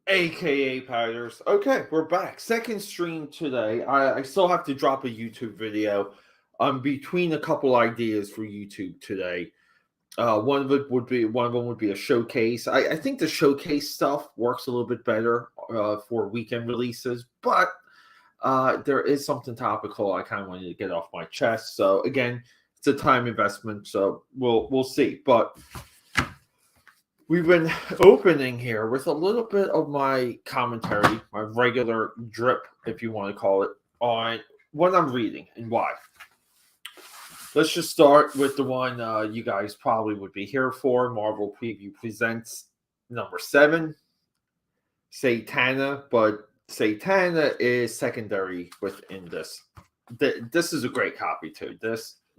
AKA Powders. Okay, we're back. Second stream today. I still have to drop a YouTube video. I'm between a couple ideas for YouTube today. One of them would be a showcase. I think the showcase stuff works a little bit better for weekend releases, but there is something topical I kind of wanted to get off my chest. So again, it's a time investment, so we'll see. But we've been opening here with a little bit of my commentary, my regular drip, if you want to call it, on what I'm reading and why. Let's just start with the one you guys probably would be here for. Marvel Preview presents number 7, Satana, but Satana is secondary within this. This is a great copy too.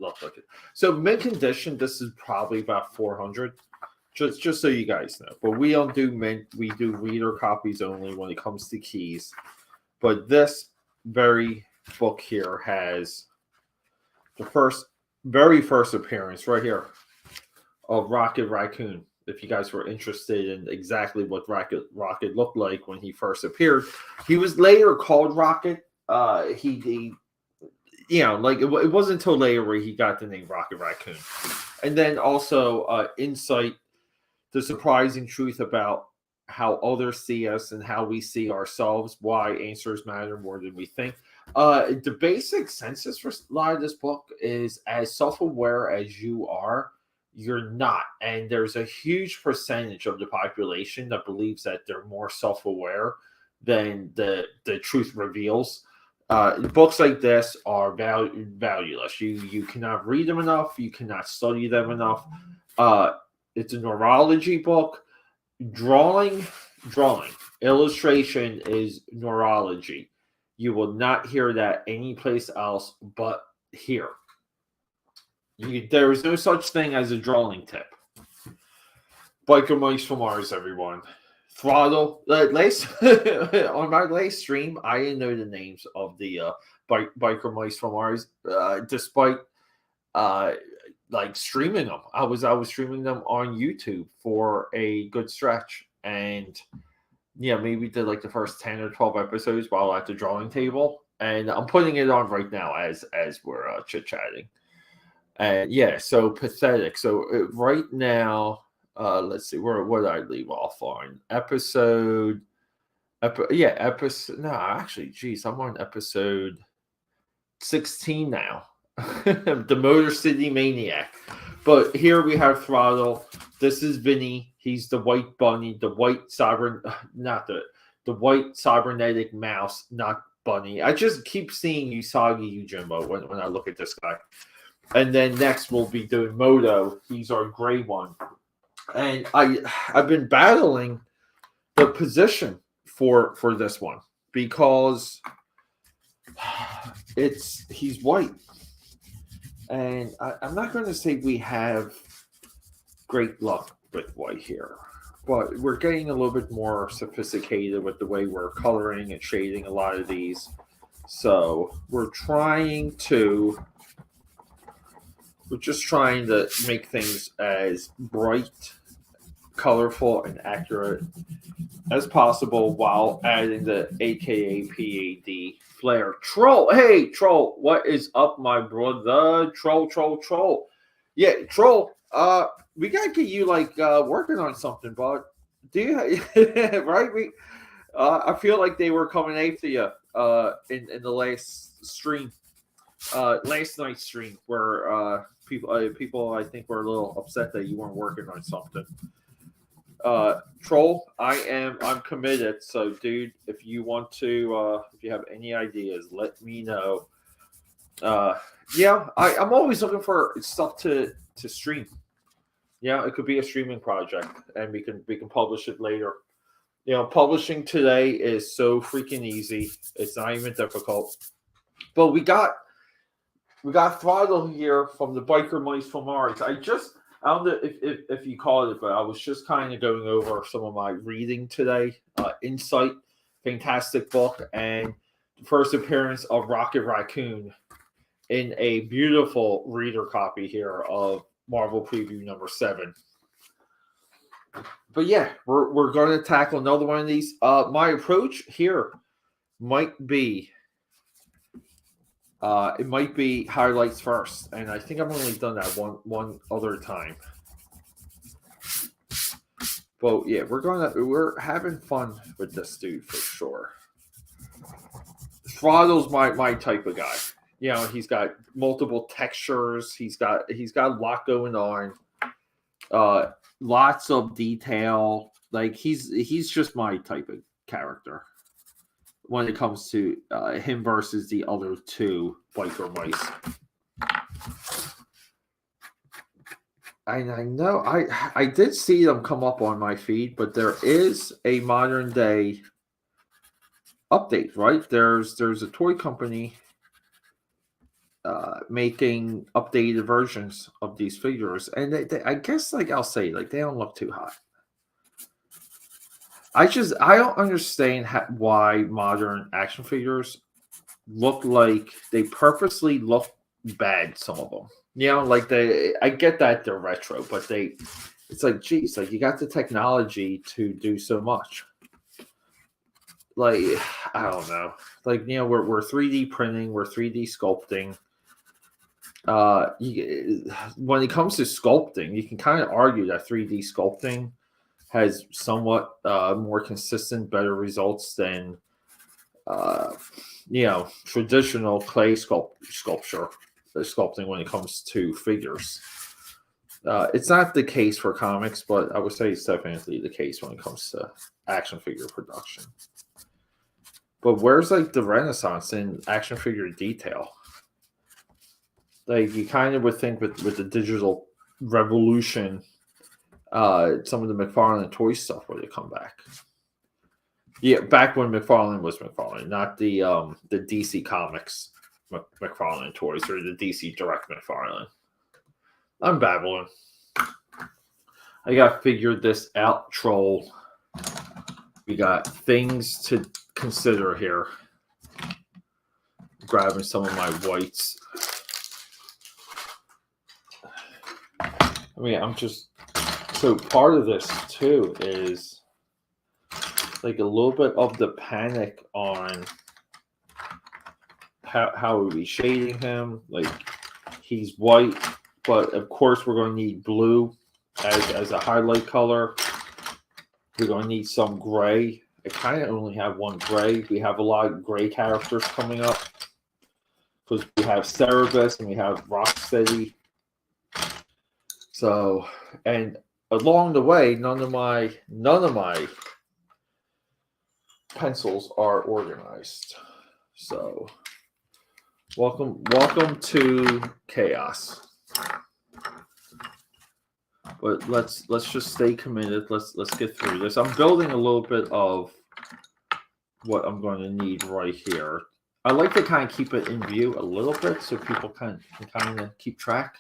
Look at it. So mint condition, this is probably about 400. Just so you guys know, but we don't do mint. We do reader copies only when it comes to keys. But this very book here has the very first appearance right here of Rocket Raccoon. If you guys were interested in exactly what Rocket looked like when he first appeared, he was later called Rocket. He it wasn't until later where he got the name Rocket Raccoon. And then also Insight, the surprising truth about how others see us and how we see ourselves, why answers matter more than we think. The basic census for a lot of this book is as self-aware as you are, you're not. And there's a huge percentage of the population that believes that they're more self-aware than the truth reveals. Books like this are valueless. You cannot read them enough. You cannot study them enough. It's a neurology book. Drawing, illustration is neurology. You will not hear that anyplace else but here. There is no such thing as a drawing tip. Biker Mice from Mars, everyone. Throttle. On my last stream, I didn't know the names of the Biker Mice from Mars, despite streaming them. I was streaming them on YouTube for a good stretch, and maybe did like the first 10 or 12 episodes while at the drawing table, and I'm putting it on right now as we're chit-chatting. And so Pathetic. So right now, let's see, what did I leave off on? Episode no, actually, geez, I'm on episode 16 now. The Motor City Maniac. But here we have Throttle. This is Vinny. He's the white bunny, the white the white cybernetic mouse, not bunny. I just keep seeing Usagi Yojimbo when I look at this guy. And then next we'll be doing Moto. He's our gray one. And I've been battling the position for this one because he's white. And I'm not going to say we have great luck with white here, but we're getting a little bit more sophisticated with the way we're coloring and shading a lot of these. So we're just trying to make things as bright, colorful, and accurate as possible while adding the AKA PAD flair. Troll, hey Troll, what is up, my brother? Troll. Yeah, Troll. We gotta get you working on something, bud. Do you right? I feel like they were coming after you in the last stream, last night's stream, where people I think were a little upset that you weren't working on something. Troll, I'm committed. So, dude, if you want to, if you have any ideas, let me know. I'm always looking for stuff to stream. Yeah, it could be a streaming project, and we can publish it later. Publishing today is so freaking easy. It's not even difficult. But we got Throttle here from the Biker Mice from Mars. I don't know if you called it, but I was just kind of going over some of my reading today. Insight, fantastic book, and the first appearance of Rocket Raccoon in a beautiful reader copy here of Marvel Preview number 7. But yeah, we're going to tackle another one of these. My approach here might be it might be highlights first, and I think I've only done that one other time. But yeah, we're having fun with this dude for sure. Throttle's my type of guy. You know, he's got multiple textures. He's got a lot going on. Lots of detail. Like he's just my type of character when it comes to him versus the other two biker mice. And I know I did see them come up on my feed, but there is a modern day update, right? There's a toy company making updated versions of these figures, and I guess, like I'll say, like they don't look too hot. I don't understand why modern action figures look like they purposely look bad. Some of them, you know, like I get that they're retro, but it's like, geez, like you got the technology to do so much. Like, I don't know, like, you know, we're 3D printing, we're 3D sculpting. When it comes to sculpting, you can kind of argue that 3D sculpting has somewhat more consistent, better results than you know, traditional clay sculpture sculpting when it comes to figures. It's not the case for comics, but I would say it's definitely the case when it comes to action figure production. But where's like the renaissance in action figure detail? Like you kind of would think with the digital revolution, some of the McFarlane toy stuff would come back. Yeah, back when McFarlane was McFarlane, not the DC Comics McFarlane toys or the DC Direct McFarlane. I'm babbling. I got figured this out, troll. We got things to consider here. Grabbing some of my whites. I mean, so part of this too is like a little bit of the panic on how are we shading him. Like he's white, but of course we're going to need blue as a highlight color. We're going to need some gray. I kind of only have one gray. We have a lot of gray characters coming up because we have Cerebus and we have Rocksteady. So, and along the way, none of my pencils are organized. So, welcome to chaos. But let's just stay committed. Let's get through this. I'm building a little bit of what I'm going to need right here. I like to kind of keep it in view a little bit so people can kind of keep track.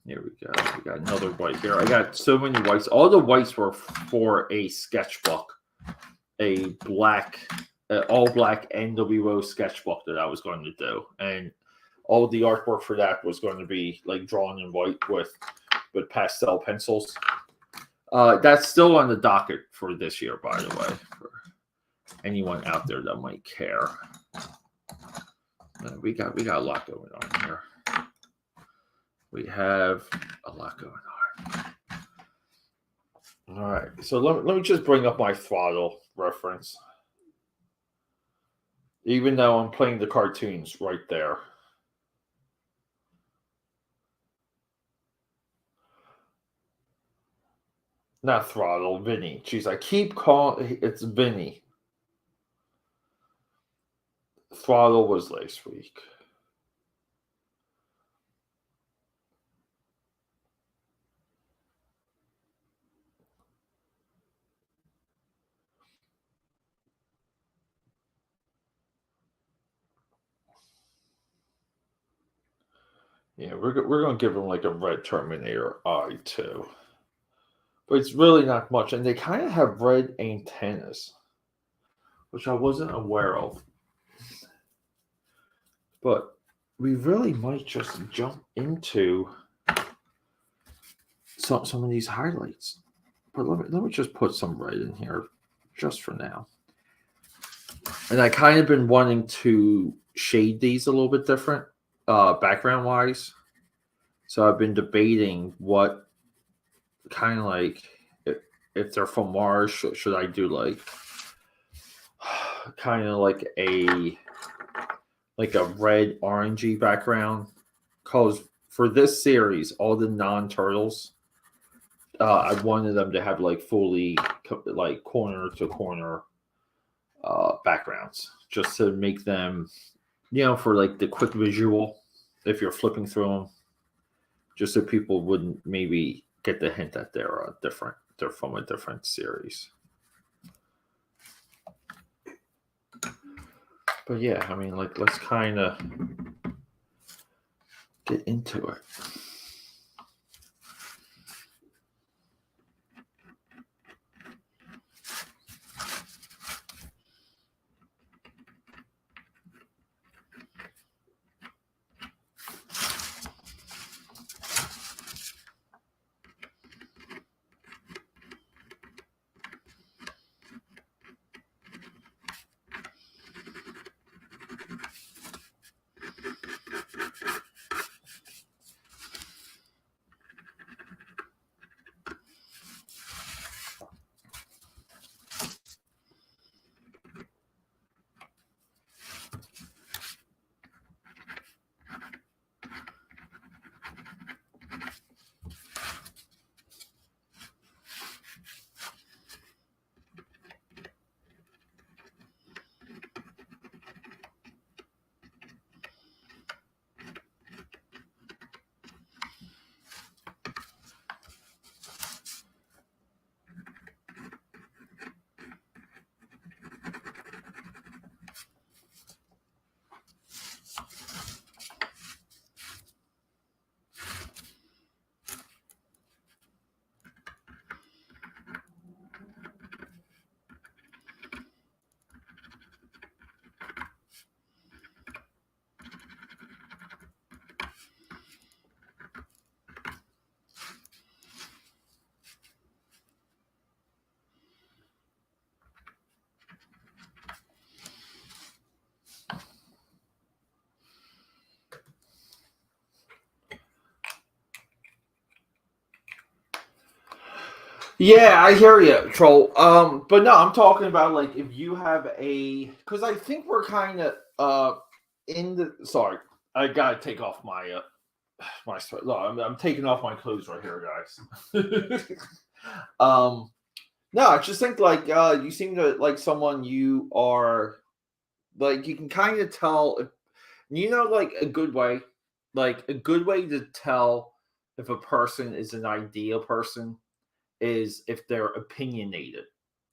Here we go. We got another white here. I got so many whites. All the whites were for a sketchbook, a black, all black NWO sketchbook that I was going to do, and all the artwork for that was going to be like drawn in white with pastel pencils. That's still on the docket for this year, by the way, for anyone out there that might care. We got a lot going on here. We have a lot going on. All right, so let me just bring up my Throttle reference. Even though I'm playing the cartoons right there. Not Throttle, Vinny. Jeez, I keep calling it's Vinny. Throttle was last week. Yeah, we're going to give him like a red Terminator eye too. But it's really not much. And they kind of have red antennas, which I wasn't aware of. But we really might just jump into some of these highlights. But let me just put some red in here just for now. And I kind of been wanting to shade these a little bit different, background wise. So I've been debating what kind of like if they're from Mars, should I do like kind of like a red orangey background? Because for this series, all the non-turtles, I wanted them to have like fully like corner to corner backgrounds, just to make them, for like the quick visual if you're flipping through them, just so people wouldn't maybe get the hint that they're different. They're from a different series. But yeah, I mean, like, let's kind of get into it. Yeah, I hear you, troll. But no, I'm talking about like if you have because I think we're kind of in the. Sorry, I gotta take off my my sweat. No, I'm taking off my clothes right here, guys. No, I just think like you seem to like someone you are like you can kind of tell if, like a good way, to tell if a person is an ideal person is if they're opinionated,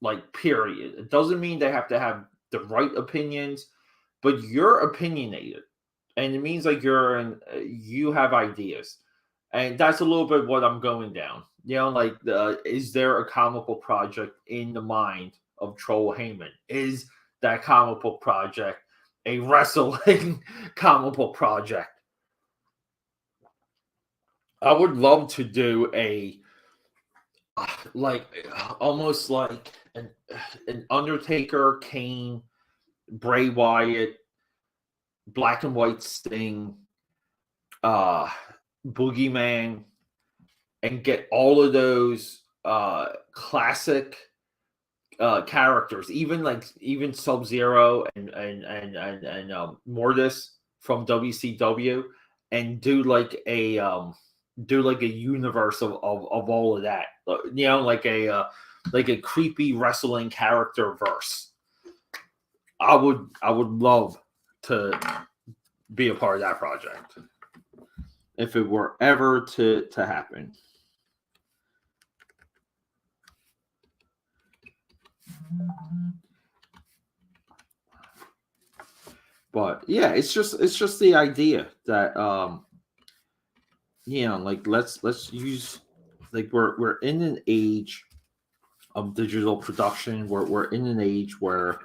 like period. It doesn't mean they have to have the right opinions, but you're opinionated, and it means like you have ideas, and that's a little bit what I'm going down. Like is there a comic book project in the mind of Troll Heyman? Is that comic book project a wrestling comic book project? I would love to do a like almost like an Undertaker, Kane, Bray Wyatt, Black and White Sting, Boogeyman, and get all of those classic characters, even Sub-Zero and Mortis from WCW, and do like a universe of all of that, like a creepy wrestling character verse. I would love to be a part of that project if it were ever to happen. But yeah, it's just the idea that like let's use, like we're in an age of digital production, we're in an age where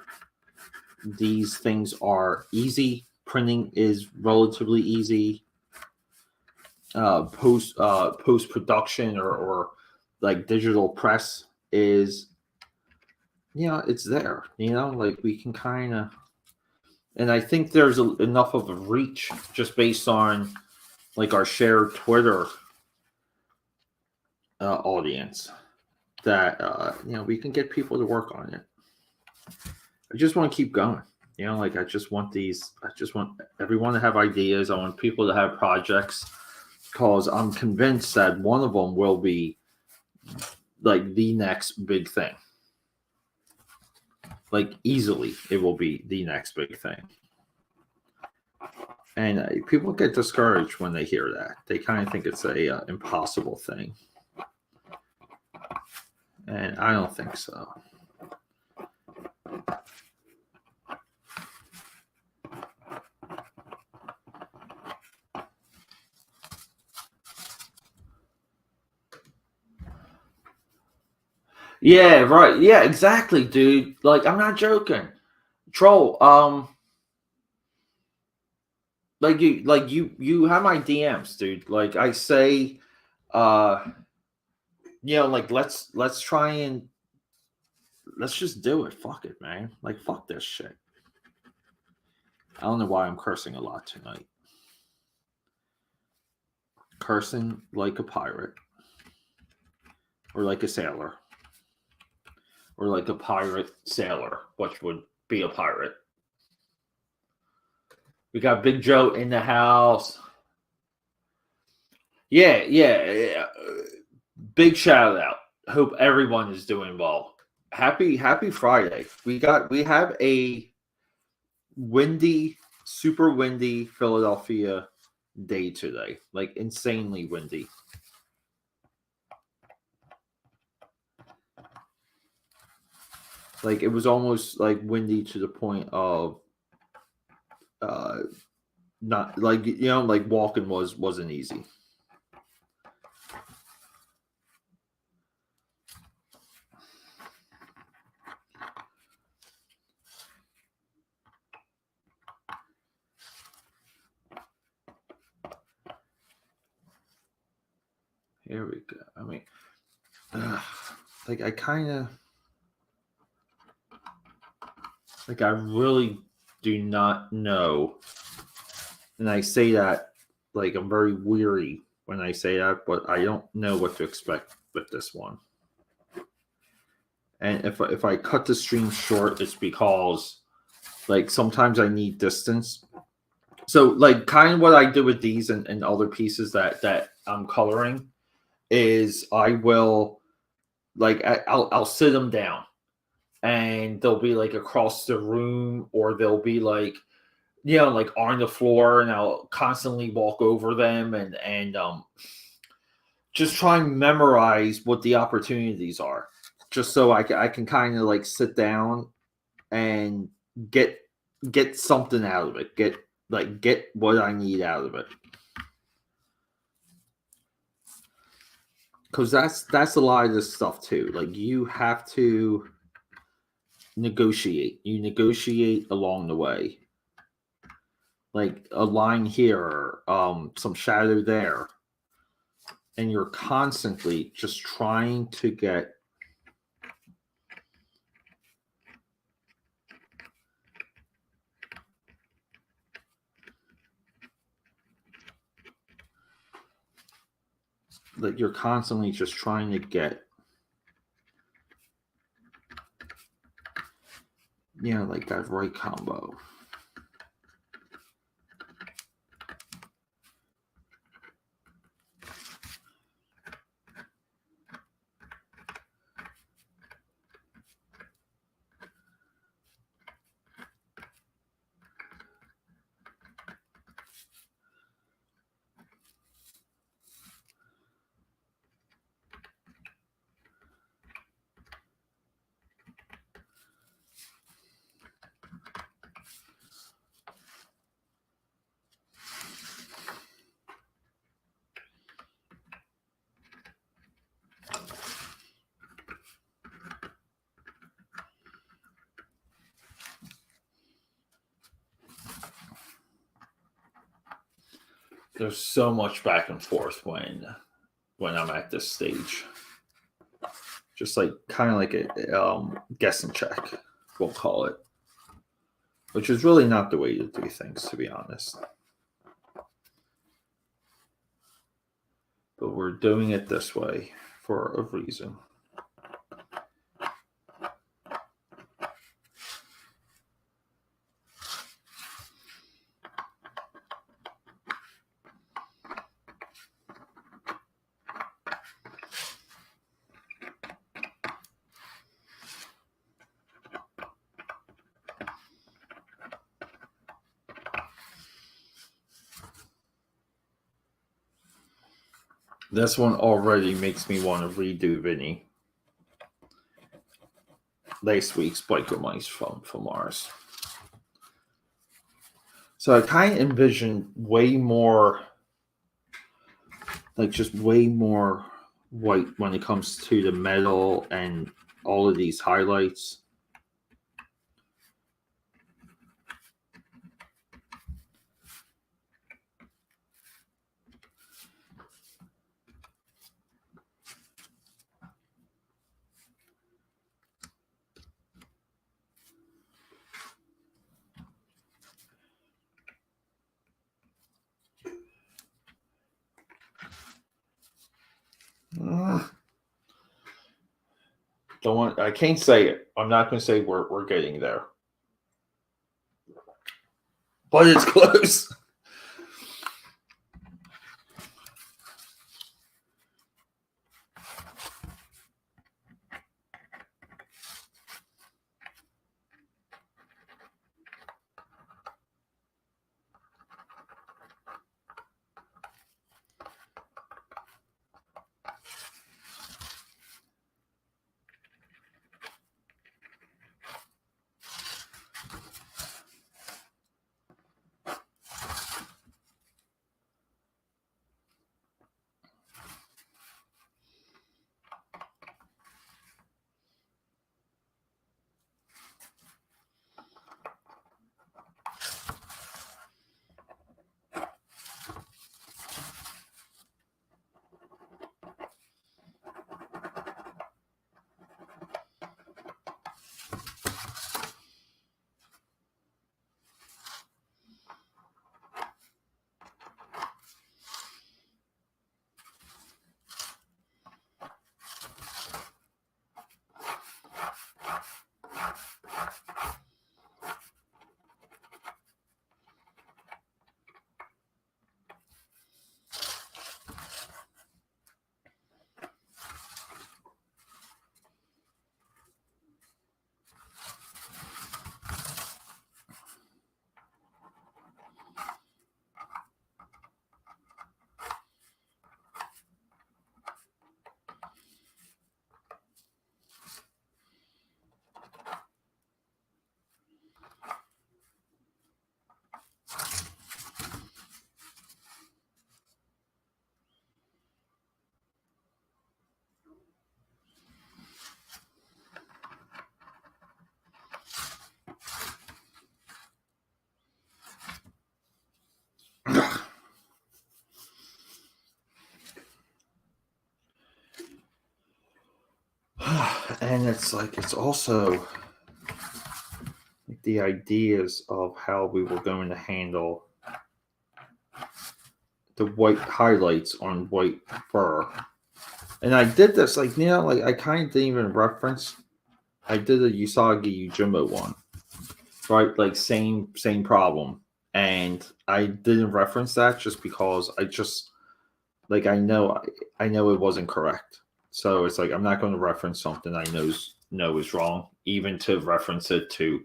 these things are easy. Printing is relatively easy. post production or like digital press is, it's there. Like we can kind of, and I think there's enough of a reach just based on like our shared Twitter audience that we can get people to work on it. I just want to keep going. Like I just want everyone to have ideas. I want people to have projects because I'm convinced that one of them will be like the next big thing. Like easily, it will be the next big thing. And people get discouraged when they hear that. They kind of think it's a impossible thing. And I don't think so. Yeah, right. Yeah, exactly, dude. Like, I'm not joking. Troll, you have my DMs, dude. Like I say, like let's try and let's just do it. Fuck it, man. Like fuck this shit. I don't know why I'm cursing a lot tonight. Cursing like a pirate. Or like a sailor. Or like a pirate sailor, which would be a pirate. We got Big Joe in the house. Yeah. Big shout out. Hope everyone is doing well. Happy Friday. We have a super windy Philadelphia day today. Like insanely windy. Like it was almost like windy to the point of not like like walking wasn't easy. Here we go. I mean, like I kind of like I really do not know, and I say that like I'm very weary when I say that, but I don't know what to expect with this one. And if I cut the stream short, it's because like sometimes I need distance. So like kind of what I do with these and other pieces that I'm coloring is I will like I'll sit them down and they'll be like across the room or they'll be like like on the floor, and I'll constantly walk over them and just try and memorize what the opportunities are, just so I can kind of like sit down and get something out of it, get what I need out of it. Because that's a lot of this stuff too. Like you have to negotiate. You negotiate along the way. Like a line here, some shadow there. And you're constantly just trying to get like you're constantly just trying to get like that right combo. there's so much back and forth when I'm at this stage. Just like kind of like a guess and check, we'll call it, which is really not the way to do things, to be honest. But we're doing it this way for a reason. This one already makes me want to redo Vinny. Last week's biker mice from Mars. So I kind of envision way more, like just way more white when it comes to the metal and all of these highlights. Don't want. I can't say it. I'm not going to say we're getting there, but it's close. And it's like it's also the ideas of how we were going to handle the white highlights on white fur. And I did this like like I kind of didn't even reference. I did a Usagi Yojimbo one, right? Like same problem, and I didn't reference that just because I just like I know it wasn't correct. So it's like I'm not going to reference something I know is wrong, even to reference it to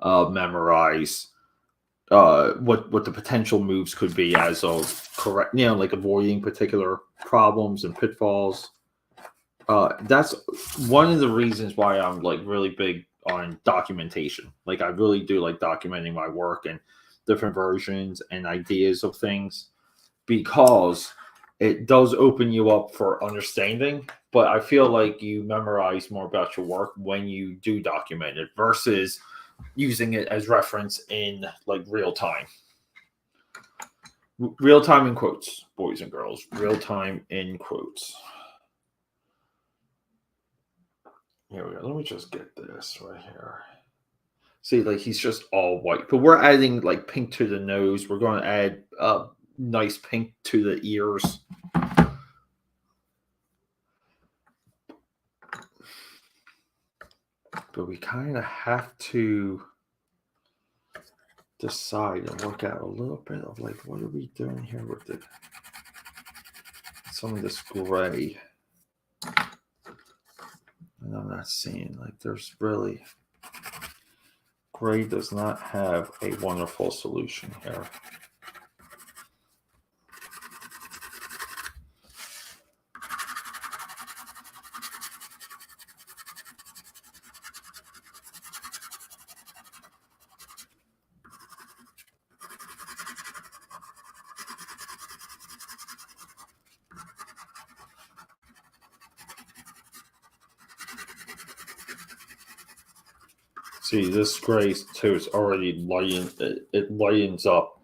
memorize what the potential moves could be as of correct, like avoiding particular problems and pitfalls. That's one of the reasons why I'm like really big on documentation. Like I really do like documenting my work and different versions and ideas of things, because it does open you up for understanding. But I feel like you memorize more about your work when you do document it versus using it as reference in like real time. Real time in quotes, boys and girls. Real time in quotes. Here we go. Let me just get this right here. See, like he's just all white, but we're adding like pink to the nose. We're going to add nice pink to the ears. But we kind of have to decide and work out a little bit of like, what are we doing here with some of this gray? And I'm not seeing like there's really, gray does not have a wonderful solution here. See, this gray too is already lighting. It lightens up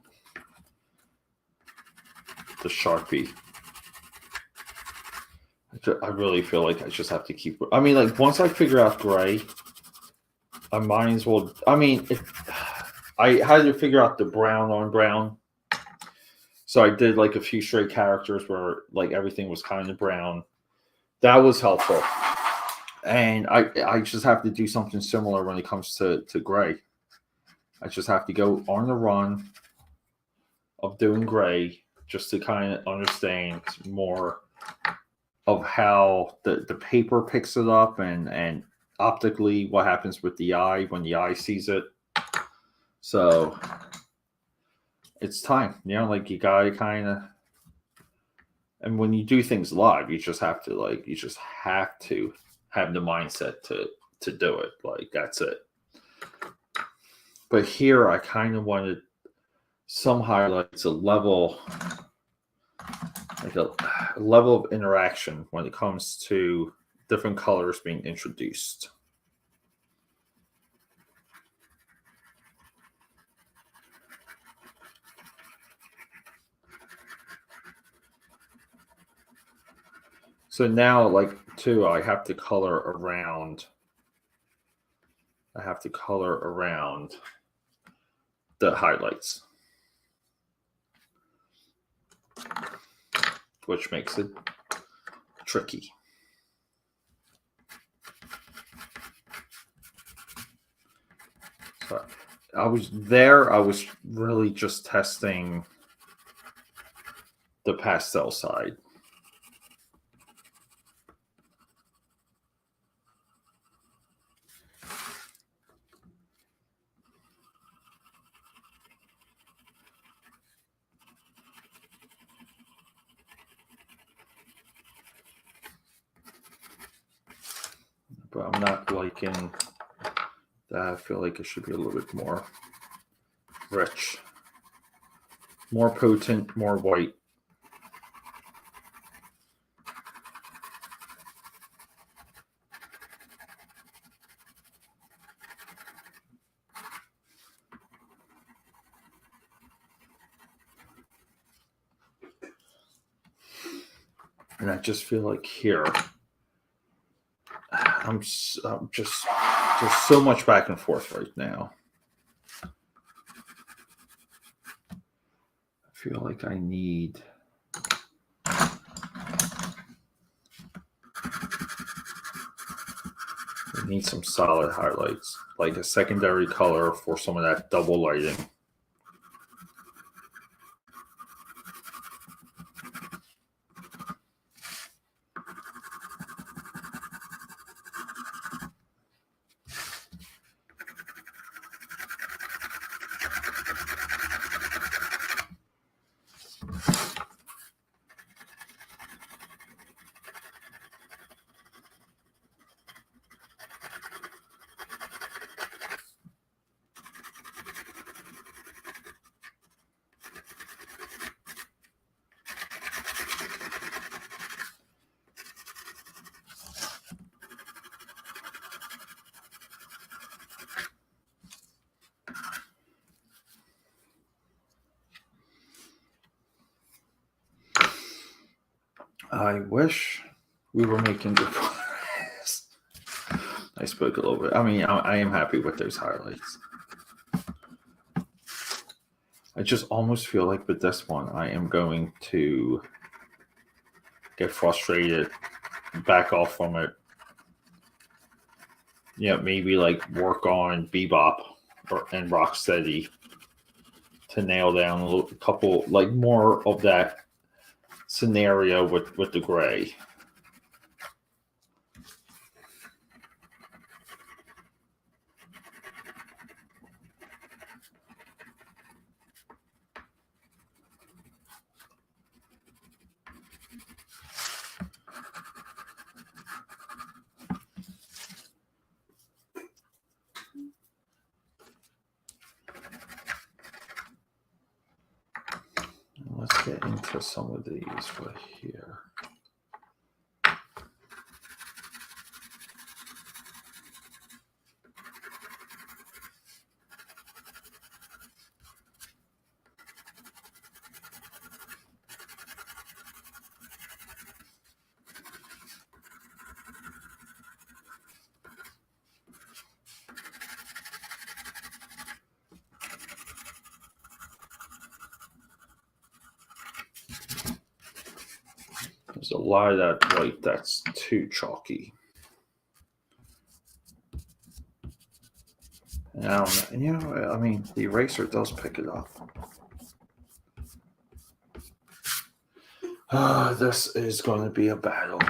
the Sharpie. I really feel like I just have to keep. I mean, like once I figure out gray, I might as well. I mean, I had to figure out the brown on brown, so I did like a few straight characters where like everything was kind of brown. That was helpful. And I just have to do something similar when it comes to gray. I just have to go on the run of doing gray just to kind of understand more of how the paper picks it up and optically what happens with the eye when the eye sees it. So it's time, like you gotta kind of, and when you do things live, you just have to have the mindset to do it. Like that's it. But here I kind of wanted some highlights, a level of interaction when it comes to different colors being introduced. So now, like, too, I have to color around. I have to color around the highlights, which makes it tricky. So I was really just testing the pastel side. But I'm not liking that. I feel like it should be a little bit more rich, more potent, more white. And I just feel like here, I'm just there's so much back and forth right now. I feel like I need some solid highlights, like a secondary color for some of that double lighting. I wish we were making good progress. I spoke a little bit. I mean, I am happy with those highlights. I just almost feel like with this one, I am going to get frustrated, back off from it. Yeah, maybe like work on Bebop and Rocksteady to nail down a couple, like more of that scenario with the gray. Let's get into some of these right here. There's a lot of that white that's too chalky. And I don't know, you know, I mean, the eraser does pick it up. This is going to be a battle.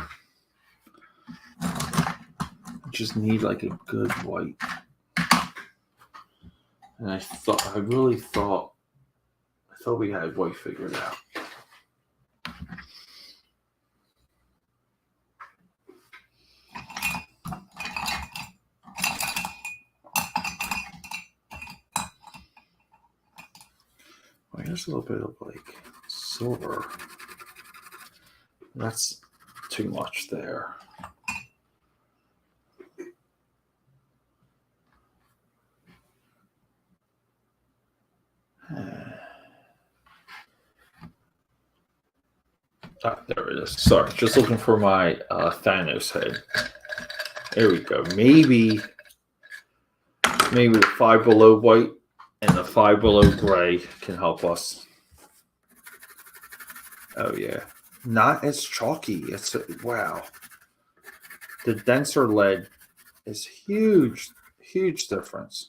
Just need like a good white. And I really thought we had white figured out. Well, here's a little bit of like silver. That's too much there. There it is. Sorry, just looking for my Thanos head. There we go. Maybe the Five Below white and the Five Below gray can help us. Oh yeah, not as chalky. It's wow. The denser lead is huge difference.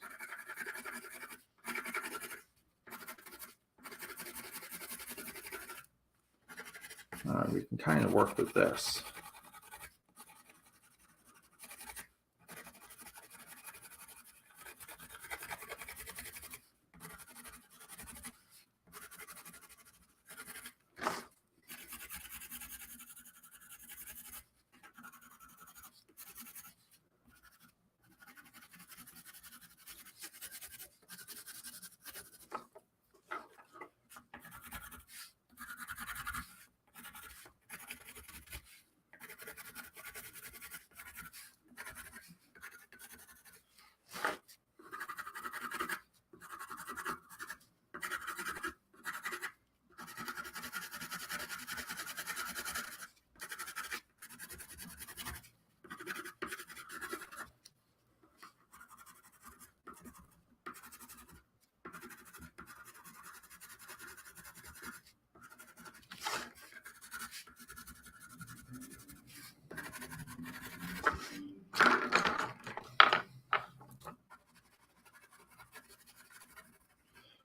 We can kind of work with this.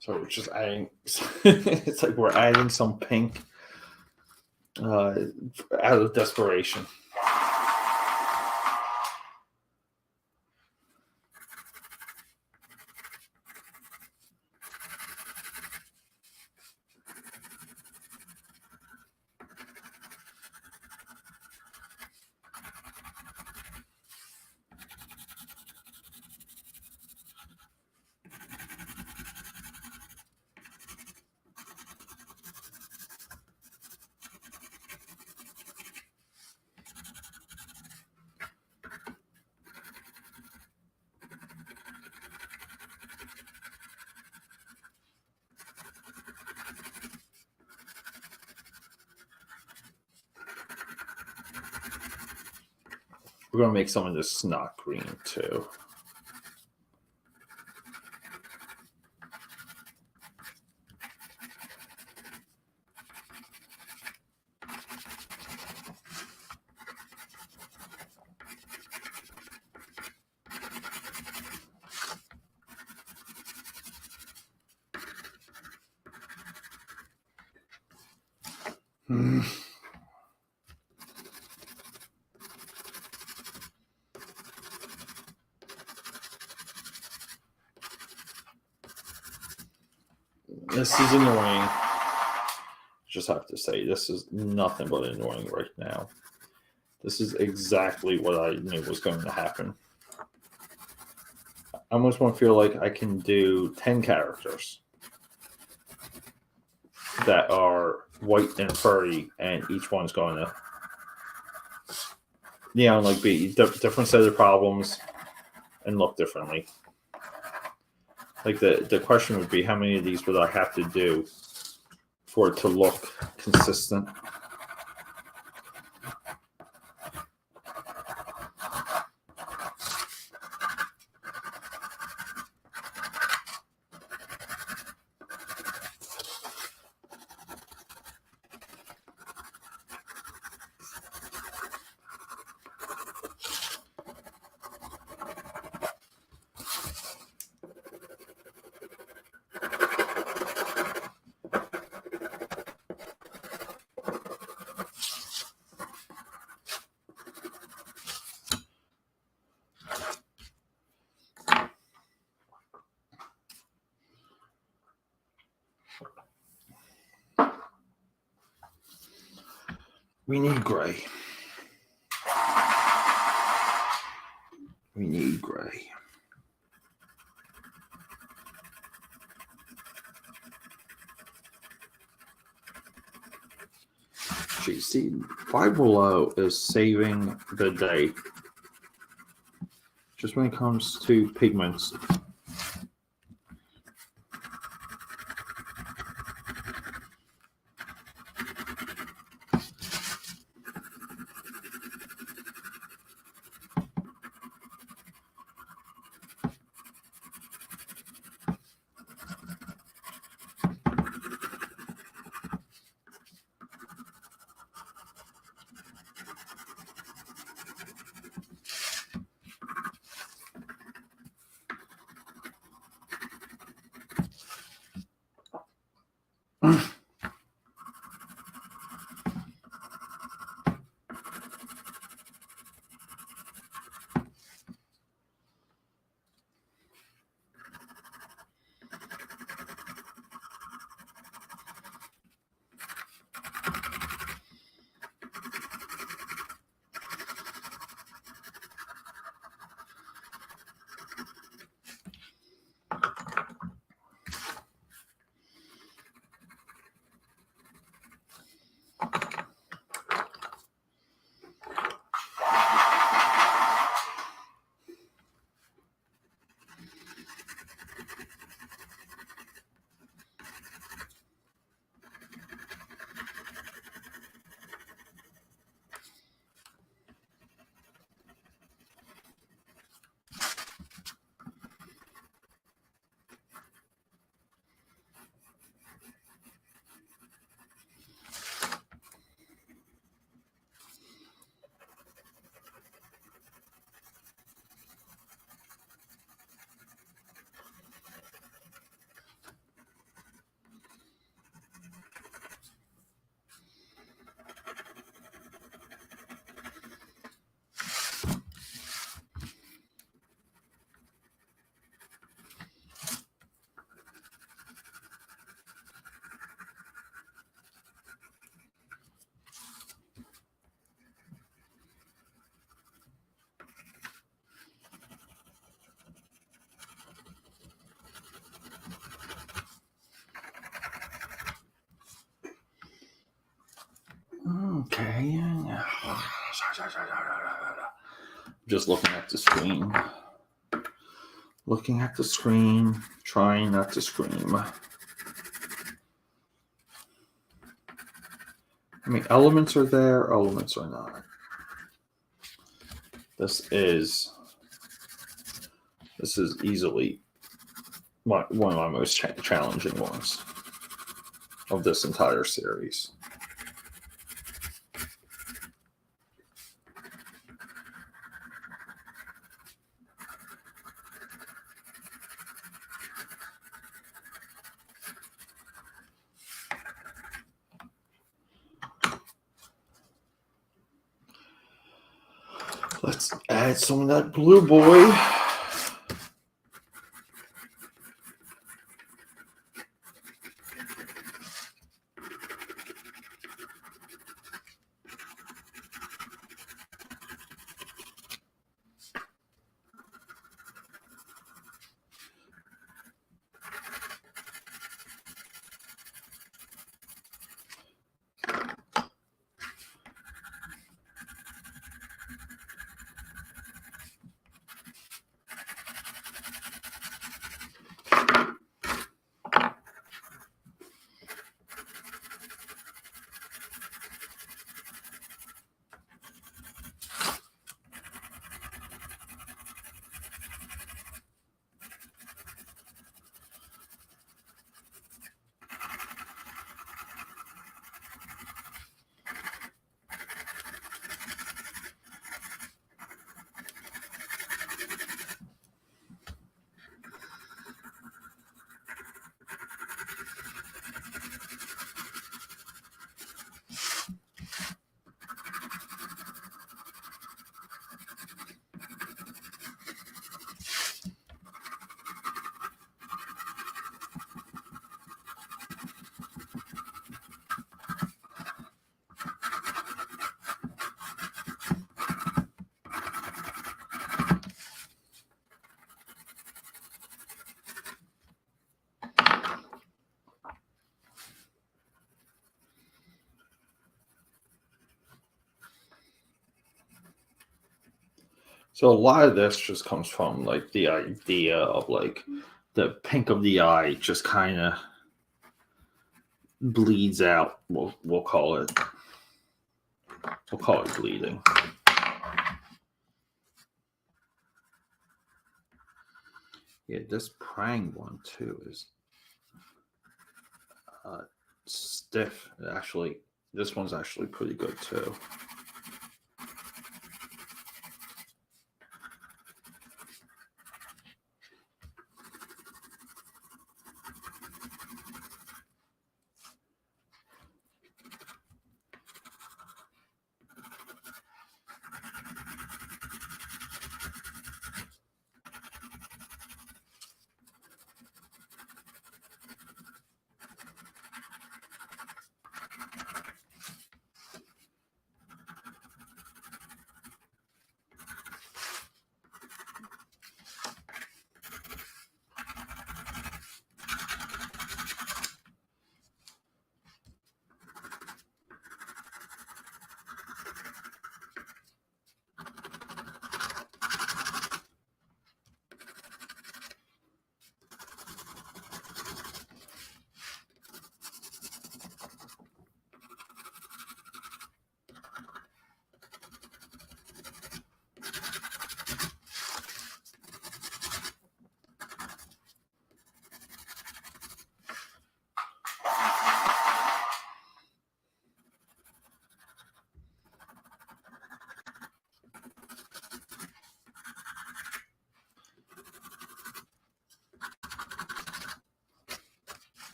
So we're just adding, it's like we're adding some pink out of desperation. We're going to make some of this snot green too. This is annoying. Just have to say, this is nothing but annoying right now. This is exactly what I knew was going to happen. I almost want to feel like I can do 10 characters that are white and furry, and each one's going to, like be different set of problems and look differently. Like the question would be, how many of these would I have to do for it to look consistent? We need gray. We need gray. Geez, see, Five Below is saving the day. Just when it comes to pigments. Okay. Just looking at the screen. Looking at the screen, trying not to scream. I mean, elements are there, elements are not. This is easily one of my most challenging ones of this entire series. Let's add some of that blue boy. So a lot of this just comes from like the idea of like the pink of the eye just kind of bleeds out. We'll call it bleeding. Yeah, this prang one too is stiff. Actually, this one's actually pretty good too.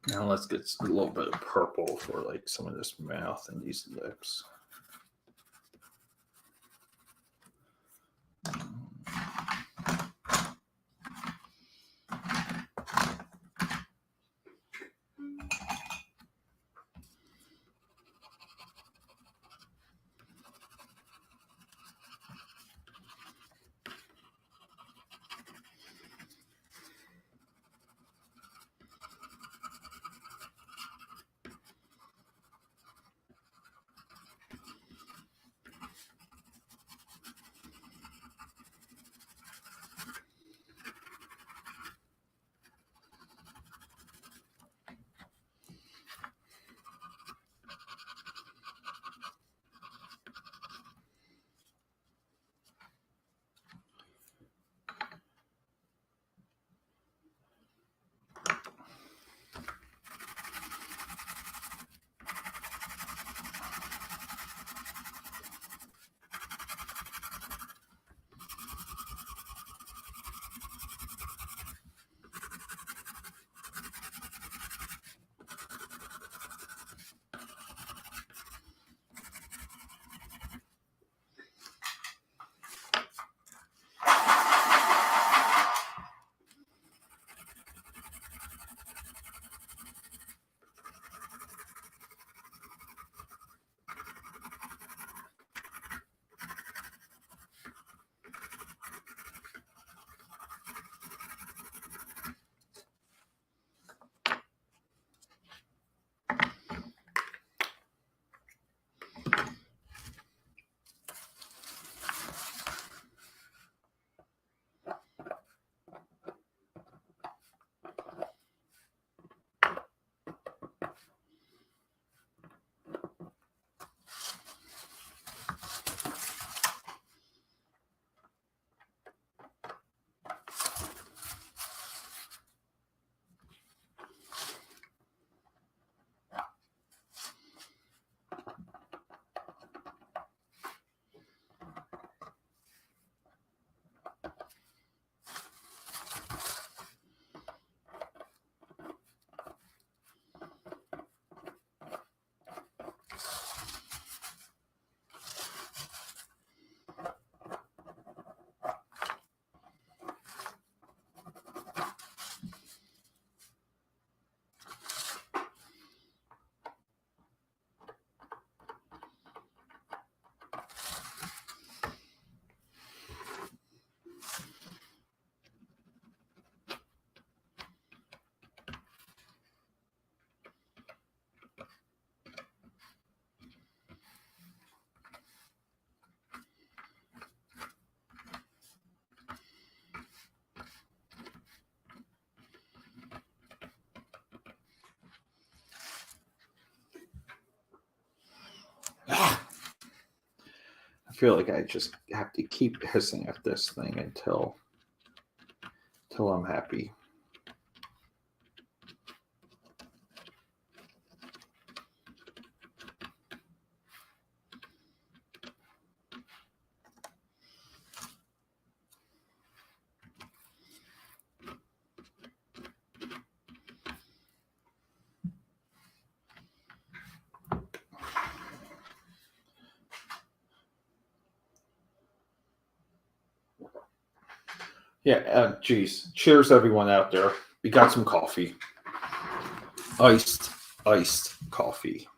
Now let's get a little bit of purple for like some of this mouth and these lips. feel like I just have to keep hissing at this thing until I'm happy. Yeah, geez. Cheers, everyone out there. We got some coffee. Iced coffee.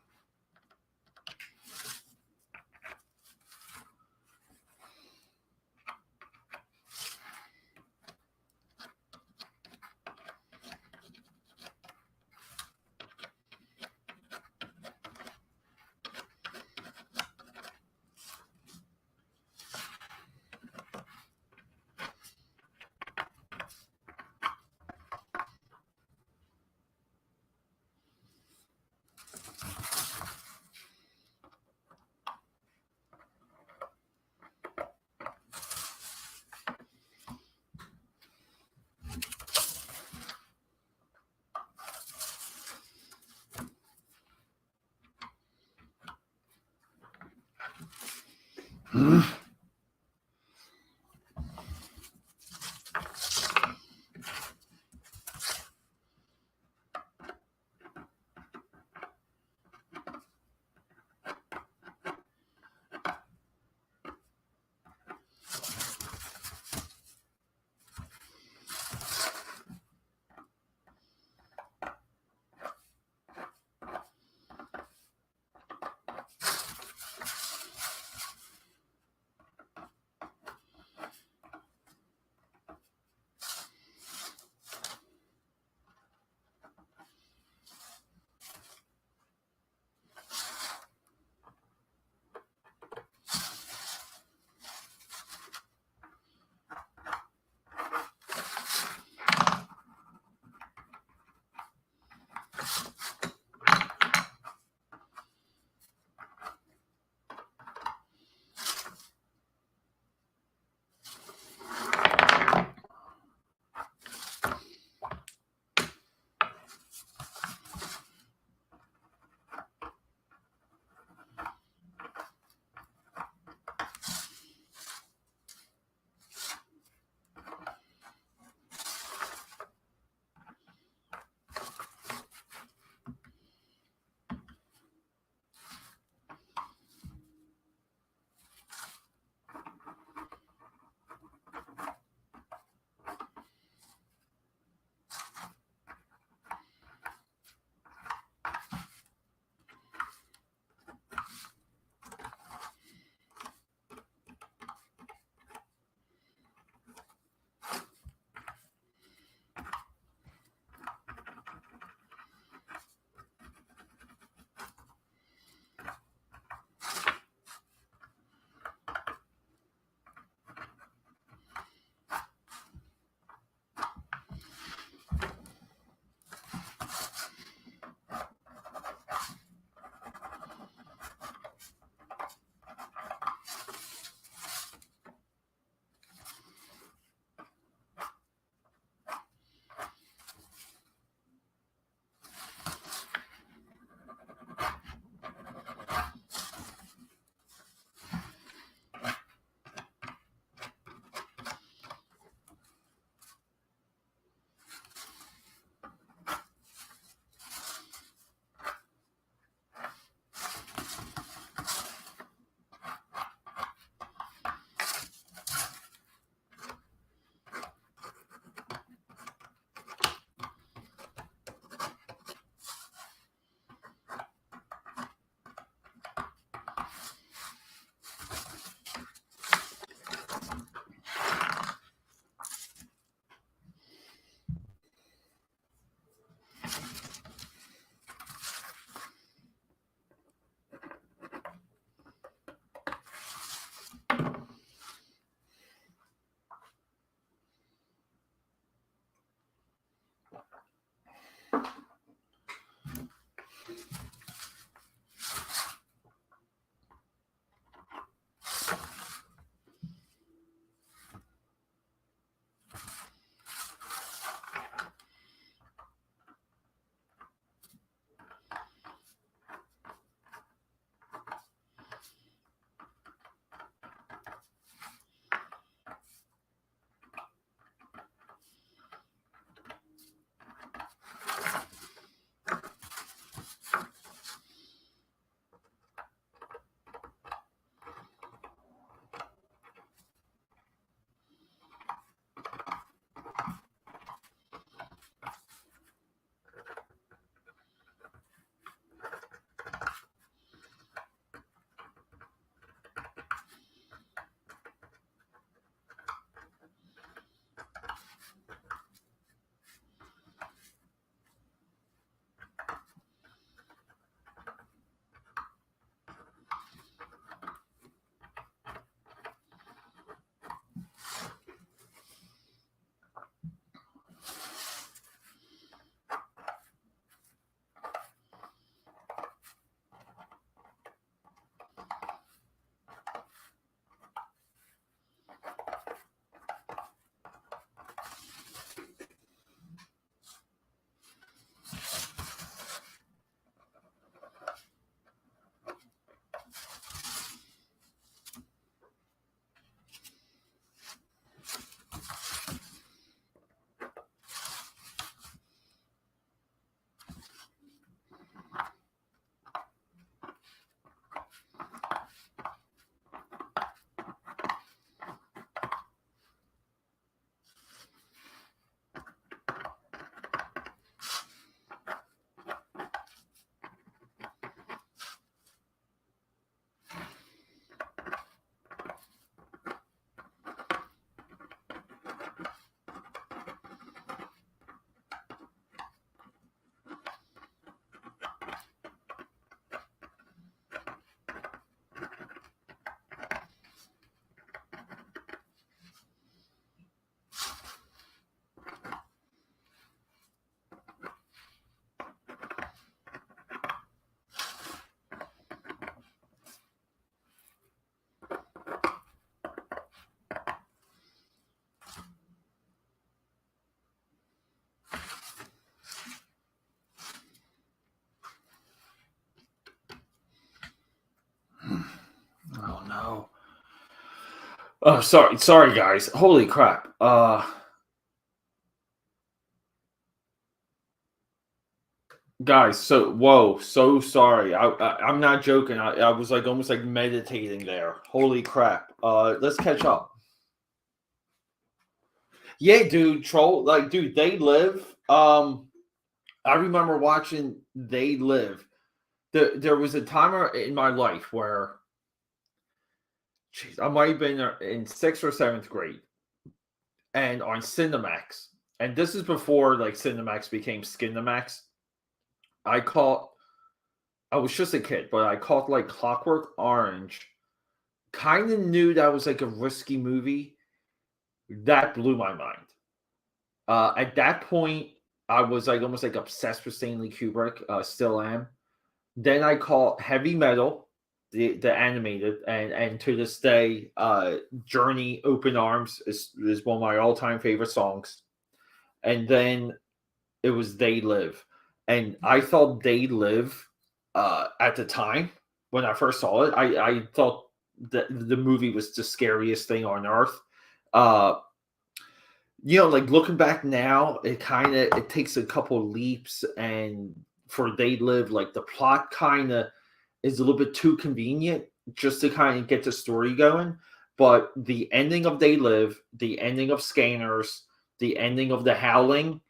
no. Oh, sorry, guys. Holy crap. Guys, so sorry. I'm not joking. I was like almost like meditating there. Holy crap. Let's catch up. Yeah, dude, troll. Like, dude, They Live. I remember watching They Live. There was a time in my life where, jeez, I might have been in sixth or seventh grade, and on Cinemax, and this is before like Cinemax became Skinemax. I caught. I was just a kid, but I caught like Clockwork Orange. Kind of knew that was like a risky movie. That blew my mind. At that point, I was like almost like obsessed with Stanley Kubrick. Still am. Then I caught Heavy Metal, the animated, and to this day, Journey Open Arms is one of my all time favorite songs. And then it was They Live, and I thought They Live at the time when I first saw it, I thought that the movie was the scariest thing on earth. Uh, like looking back now, it takes a couple leaps, and for They Live, like the plot kind of is a little bit too convenient just to kind of get the story going. But the ending of They Live, the ending of Scanners, the ending of The Howling,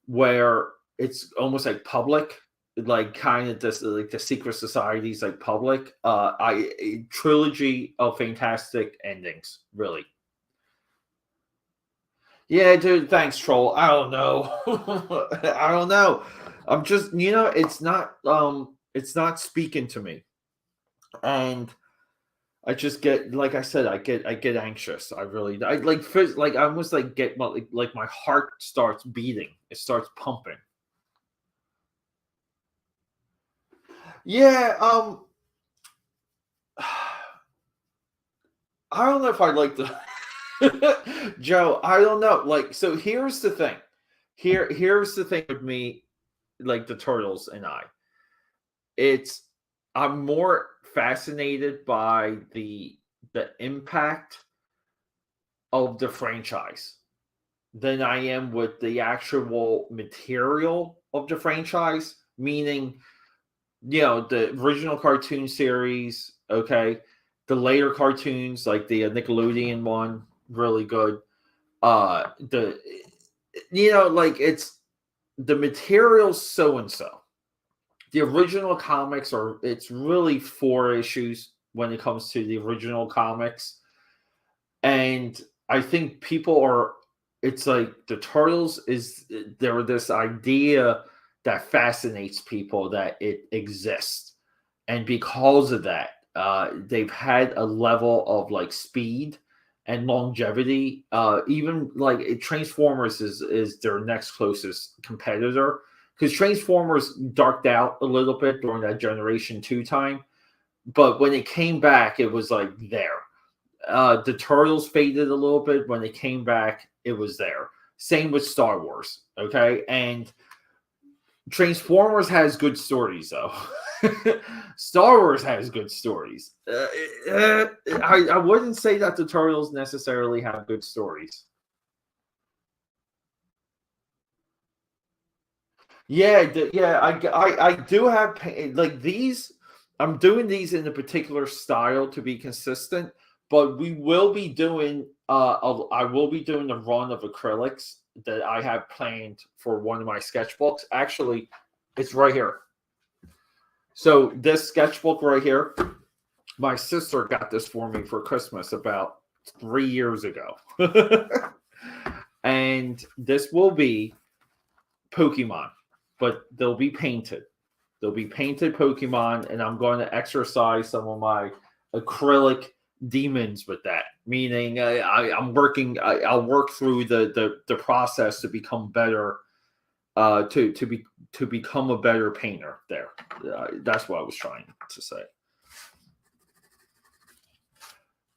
where it's almost like public, like kind of this like the secret societies like public. A trilogy of fantastic endings, really. Yeah, dude. Thanks, troll. I don't know. I don't know. I'm just, it's not speaking to me, and I just get, like I said, I get anxious. I really, I like, like I almost like get like my heart starts beating. It starts pumping. Yeah. I don't know if I'd like to, Joe. I don't know. Like, so here's the thing. Here's the thing with me, like the Turtles and I. It's I'm more fascinated by the impact of the franchise than I am with the actual material of the franchise. Meaning, the original cartoon series, okay, the later cartoons like the Nickelodeon one, really good. The like it's the material's so and so. The original comics it's really four issues when it comes to the original comics, and I think people are. It's like the Turtles is there. This idea that fascinates people that it exists, and because of that, they've had a level of like speed and longevity. Even like Transformers is their next closest competitor, because Transformers darked out a little bit during that Generation Two time, but when it came back, it was like there. The Turtles faded a little bit. When they came back, it was there. Same with Star Wars. Okay, and Transformers has good stories though. Star Wars has good stories. I wouldn't say that the Turtles necessarily have good stories. Yeah, I do have like these. I'm doing these in a particular style to be consistent, but we will be doing. I will be doing a run of acrylics that I have planned for one of my sketchbooks. Actually, it's right here. So this sketchbook right here, my sister got this for me for Christmas about 3 years ago, and this will be Pokemon, but they'll be painted. They'll be painted Pokemon, and I'm going to exercise some of my acrylic demons with that. Meaning, I'm working. I'll work through the process to become better. To become a better painter. There, that's what I was trying to say.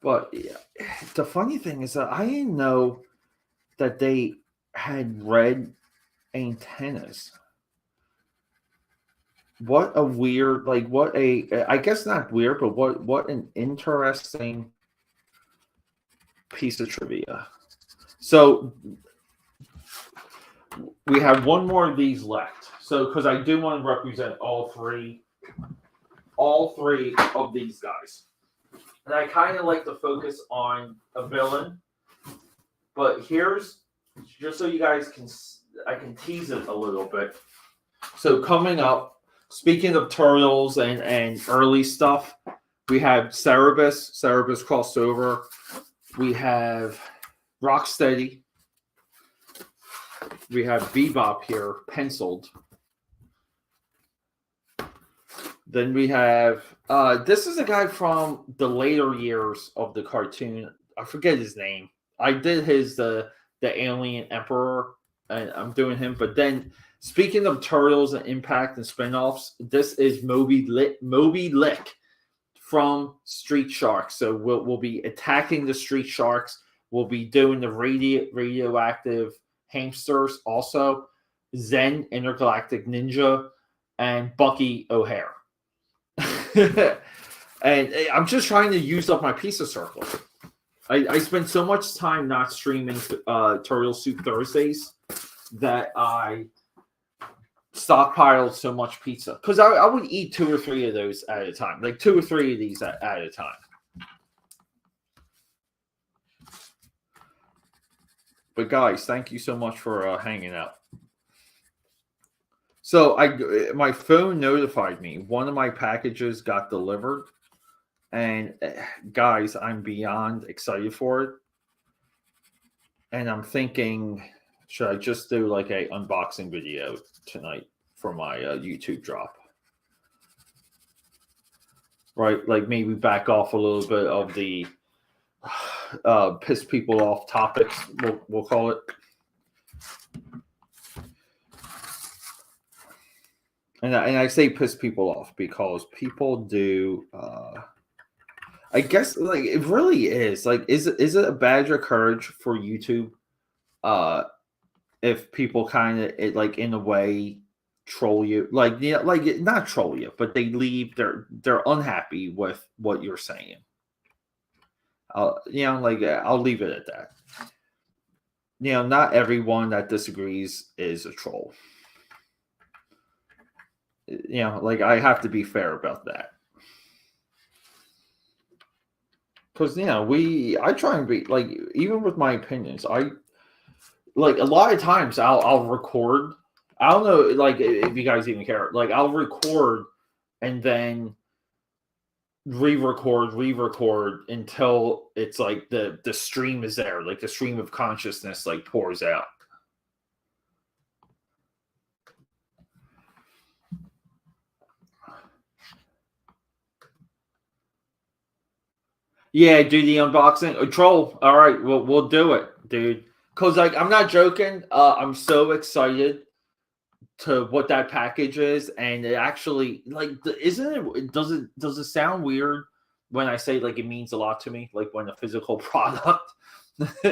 But yeah, the funny thing is that I didn't know that they had red antennas. what a weird, like what a, I guess not weird, but what an interesting piece of trivia. So we have one more of these left. So because I do want to represent all three of these guys. And I kind of like to focus on a villain, but here's just so you guys can, I can tease it a little bit. So coming up, speaking of turtles and early stuff, we have Cerebus crossover. We have Rocksteady. We have Bebop here, penciled. Then we have this is a guy from the later years of the cartoon. I forget his name. I did his the Alien Emperor, and I'm doing him. But then speaking of turtles and impact and spinoffs, this is Moby Lick from Street Sharks. So we'll be attacking the Street Sharks. We'll be doing the radioactive hamsters also, Zen Intergalactic Ninja, and Bucky O'Hare. And I'm just trying to use up my pizza circle. I spent so much time not streaming Turtle Soup Thursdays that I stockpiled so much pizza because I would eat 2 or 3 of those at a time, like 2 or 3 of these at a time. But guys, thank you so much for hanging out. So my phone notified me one of my packages got delivered, and guys, I'm beyond excited for it. And I'm thinking, should I just do like a unboxing video tonight for my YouTube drop? Right, like maybe back off a little bit of the piss people off topics. We'll call it. And I say piss people off because people do. I guess like it really is like is it a badge of courage for YouTube? If people kind of like in a way troll you, like yeah, like not troll you, but they leave. They're unhappy with what you're saying. I'll leave it at that. Not everyone that disagrees is a troll. Like I have to be fair about that. Because I try and be like, even with my opinions, I like a lot of times I'll record. I don't know, like if you guys even care. Like I'll record and then re-record until it's like the stream is there, like the stream of consciousness like pours out. Yeah, do the unboxing. Troll. All right, we'll do it, dude. Cause like I'm not joking. I'm so excited to what that package is, and it actually like isn't it? Does it sound weird when I say like it means a lot to me? Like when a physical product,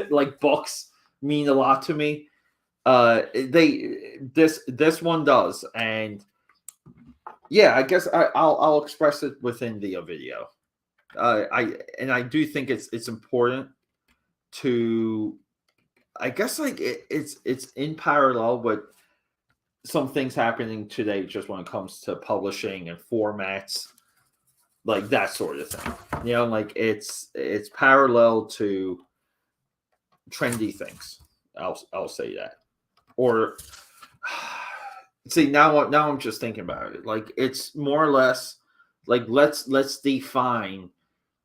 like books, mean a lot to me. This one does, and yeah, I guess I'll express it within the video. I do think it's important to, I guess like it's in parallel with some things happening today just when it comes to publishing and formats, like that sort of thing. Like it's parallel to trendy things. I'll say that. Or see now I'm just thinking about it. Like it's more or less like let's define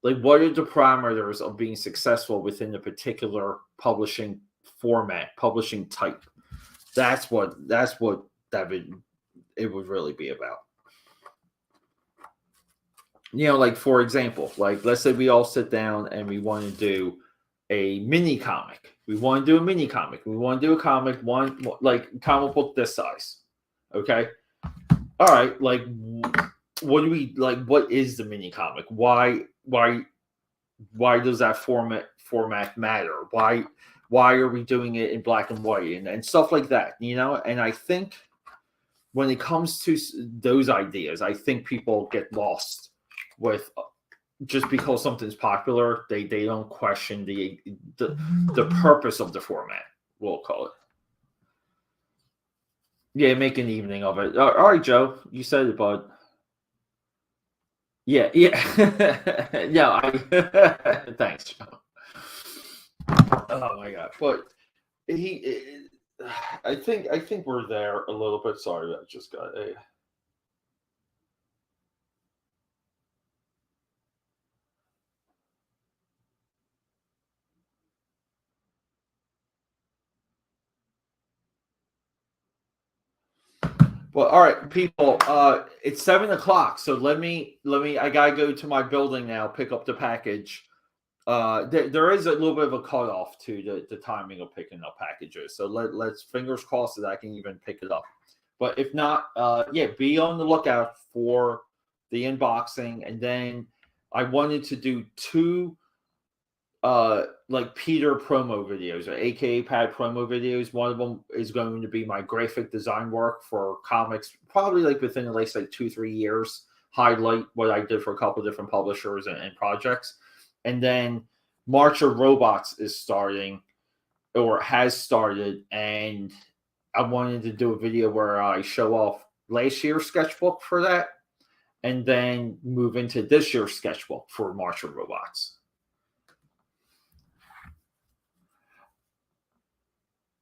like what are the parameters of being successful within a particular publishing format, publishing type. That's what it would really be about. Like for example, like let's say we all sit down and we want to do a mini comic. We want to do a mini comic. We want to do a comic one like comic book this size. Okay. All right. Like what do we like? What is the mini comic? Why does that format matter? Why are we doing it in black and white and stuff like that? And I think when it comes to those ideas, I think people get lost with just because something's popular. They don't question the purpose of the format. We'll call it. Yeah, make an evening of it. All right, Joe, you said it, bud. Yeah. Yeah. Thanks, Joe. Oh my god, but he. I think we're there a little bit. Sorry, that just got a. Well, all right, people. It's 7 o'clock, so let me. I gotta go to my building now. Pick up the package. There is a little bit of a cutoff to the timing of picking up packages. So let's fingers crossed that I can even pick it up. But if not, yeah, be on the lookout for the unboxing. And then I wanted to do two like Peter promo videos or AKA Pad promo videos. One of them is going to be my graphic design work for comics, probably like within the last like 2-3 years. Highlight what I did for a couple of different publishers and projects. And then March of Robots is starting or has started, and I wanted to do a video where I show off last year's sketchbook for that and then move into this year's sketchbook for March of Robots.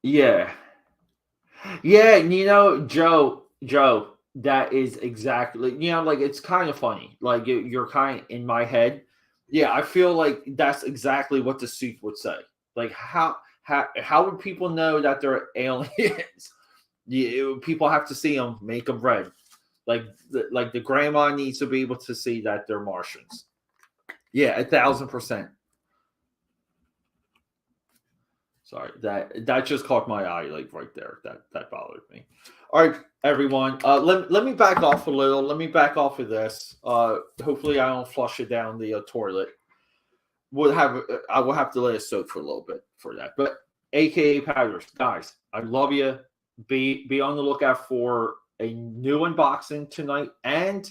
Yeah. Yeah, Joe, that is exactly, like it's kind of funny. Like you're kind of in my head. Yeah, I feel like that's exactly what the suit would say. Like how would people know that they're aliens? People have to see them, make them red. Like the grandma needs to be able to see that they're Martians. Yeah, 1,000%. Sorry, that just caught my eye, like right there. That bothered me. All right, everyone. Let me back off a little. Let me back off of this. Hopefully, I don't flush it down the toilet. I will have to let it soak for a little bit for that. But AKA Powders, guys, I love you. Be on the lookout for a new unboxing tonight, and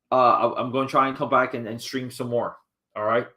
I'm going to try and come back and stream some more. All right.